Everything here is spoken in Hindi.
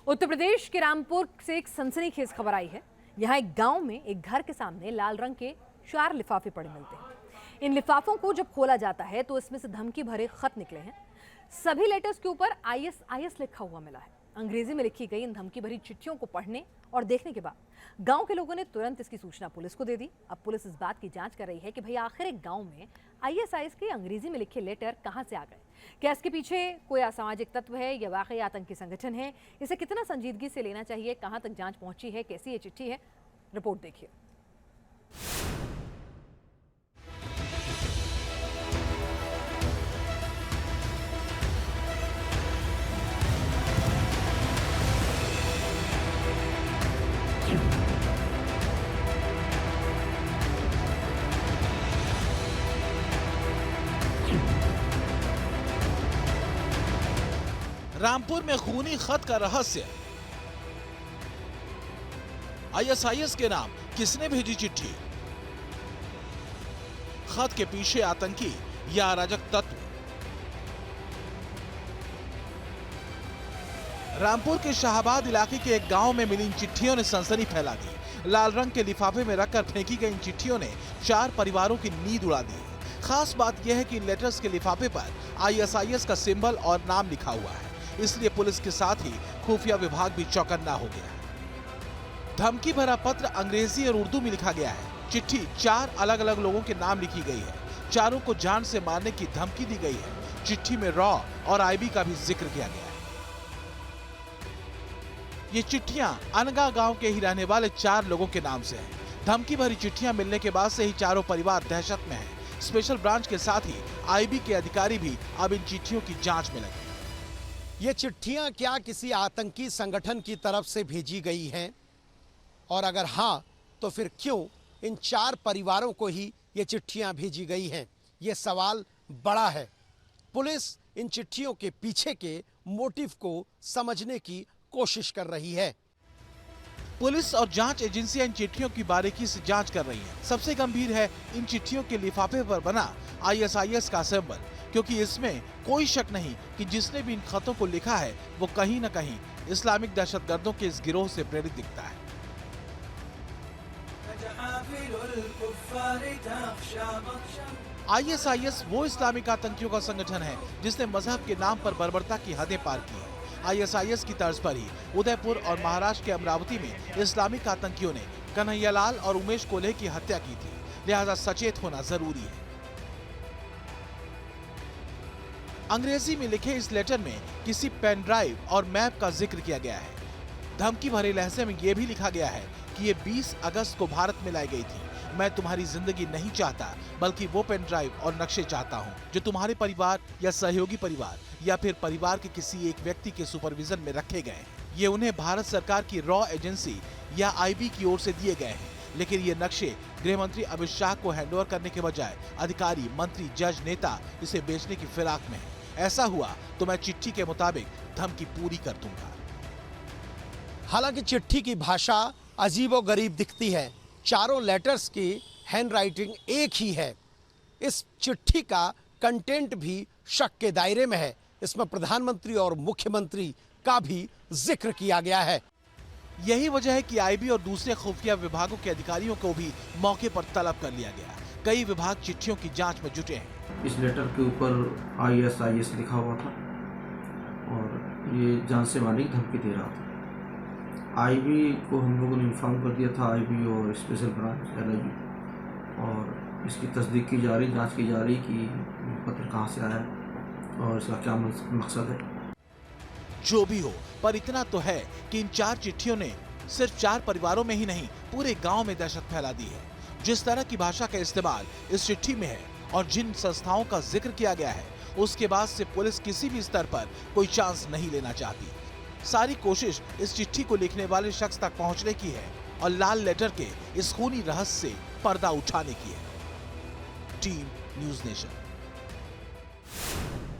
उत्तर प्रदेश के रामपुर से एक सनसनीखेज खबर आई है। यहाँ एक गांव में एक घर के सामने लाल रंग के 4 लिफाफे पड़े मिलते हैं। इन लिफाफों को जब खोला जाता है तो इसमें से धमकी भरे खत निकले हैं। सभी लेटर्स के ऊपर ISIS लिखा हुआ मिला है। अंग्रेजी में लिखी गई इन धमकी भरी चिट्ठियों को पढ़ने और देखने के बाद गांव के लोगों ने तुरंत इसकी सूचना पुलिस को दे दी। अब पुलिस इस बात की जांच कर रही है कि भाई आखिर एक गांव में ISIS के अंग्रेजी में लिखे लेटर कहां से आ गए। क्या इसके पीछे कोई असामाजिक तत्व है या वाकई आतंकी संगठन है? इसे कितना संजीदगी से लेना चाहिए, कहां तक जांच पहुंची है, कैसी ये चिट्ठी है, रिपोर्ट देखिए। रामपुर में खूनी खत का रहस्य। ISIS के नाम किसने भेजी चिट्ठी? खत के पीछे आतंकी या अराजक तत्व? रामपुर के शाहबाद इलाके के एक गांव में मिली इन चिट्ठियों ने सनसनी फैला दी। लाल रंग के लिफाफे में रखकर फेंकी गई इन चिट्ठियों ने 4 परिवारों की नींद उड़ा दी। खास बात यह है कि इन लेटर्स के लिफाफे पर ISIS का सिंबल और नाम लिखा हुआ है, इसलिए पुलिस के साथ ही खुफिया विभाग भी चौकन्ना हो गया है। धमकी भरा पत्र अंग्रेजी और उर्दू में लिखा गया है। चिट्ठी 4 अलग अलग लोगों के नाम लिखी गई है। चारों को जान से मारने की धमकी दी गई है। चिट्ठी में रॉ और IB का भी जिक्र किया गया है। ये चिट्ठियां अनगा गांव के ही रहने वाले 4 लोगों के नाम से हैं। धमकी भरी चिट्ठियां मिलने के बाद से ही चारों परिवार दहशत में हैं। स्पेशल ब्रांच के साथ ही IB के अधिकारी भी अब इन चिट्ठियों की जांच में लगे। ये चिट्ठियां क्या किसी आतंकी संगठन की तरफ से भेजी गई हैं? और अगर हाँ, तो फिर क्यों इन 4 परिवारों को ही ये चिट्ठियां भेजी गई हैं? ये सवाल बड़ा है। पुलिस इन चिट्ठियों के पीछे के मोटिव को समझने की कोशिश कर रही है। पुलिस और जांच एजेंसियां इन चिट्ठियों की बारीकी से जांच कर रही हैं। सबसे गंभीर है इन चिट्ठियों के लिफाफे पर बना ISIS का सिंबल, क्योंकि इसमें कोई शक नहीं कि जिसने भी इन खतों को लिखा है वो कहीं न कहीं इस्लामिक दहशतगर्दों के इस गिरोह से प्रेरित दिखता है। ISIS वो इस्लामिक आतंकियों का संगठन है जिसने मजहब के नाम पर बर्बरता की हदें पार की है। ISIS की तर्ज पर ही उदयपुर और महाराष्ट्र के अमरावती में इस्लामिक आतंकियों ने कन्हैयालाल और उमेश कोल्हे की हत्या की थी, लिहाजा सचेत होना जरूरी है। अंग्रेजी में लिखे इस लेटर में किसी पेन ड्राइव और मैप का जिक्र किया गया है। धमकी भरे लहजे में यह भी लिखा गया है कि ये 20 अगस्त को भारत में लाई गई थी। मैं तुम्हारी जिंदगी नहीं चाहता, बल्कि वो पेन ड्राइव और नक्शे चाहता हूँ जो तुम्हारे परिवार या सहयोगी परिवार या फिर परिवार के किसी एक व्यक्ति के सुपरविजन में रखे गए हैं। ये उन्हें भारत सरकार की रॉ एजेंसी या IB की ओर से दिए गए हैं, लेकिन ये नक्शे गृह मंत्री अमित शाह को हैंडओवर करने के बजाय अधिकारी, मंत्री, जज, नेता इसे बेचने की फिराक में है। ऐसा हुआ तो मैं चिट्ठी के मुताबिक धमकी पूरी कर दूंगा। हालांकि चिट्ठी की भाषा अजीबोगरीब दिखती है। चारों लेटर्स की हैंडराइटिंग एक ही है। इस चिट्ठी का कंटेंट भी शक के दायरे में है। इसमें प्रधानमंत्री और मुख्यमंत्री का भी जिक्र किया गया है। यही वजह है कि IB और दूसरे खुफिया विभागों के अधिकारियों को भी मौके पर तलब कर लिया गया। कई विभाग चिट्ठियों की जांच में जुटे हैं। इस लेटर के ऊपर ISIS लिखा हुआ था और ये जान से मारने की धमकी दे रहा था। IB को हम लोगों ने इन्फॉर्म कर दिया था, IB और स्पेशल ब्रांच LIB, और इसकी तस्दीक की जा रही, जांच की जा रही कि पत्र कहाँ से आया है और इसका क्या मकसद है। जो भी हो, पर इतना तो है कि इन 4 चिट्ठियों ने सिर्फ 4 परिवारों में ही नहीं, पूरे गांव में दहशत फैला दी है। जिस तरह की भाषा का इस्तेमाल इस चिट्ठी में है और जिन संस्थाओं का जिक्र किया गया है, उसके बाद से पुलिस किसी भी स्तर पर कोई चांस नहीं लेना चाहती। सारी कोशिश इस चिट्ठी को लिखने वाले शख्स तक पहुंचने की है और लाल लेटर के इस खूनी रहस्य से पर्दा उठाने की है। Team news nation.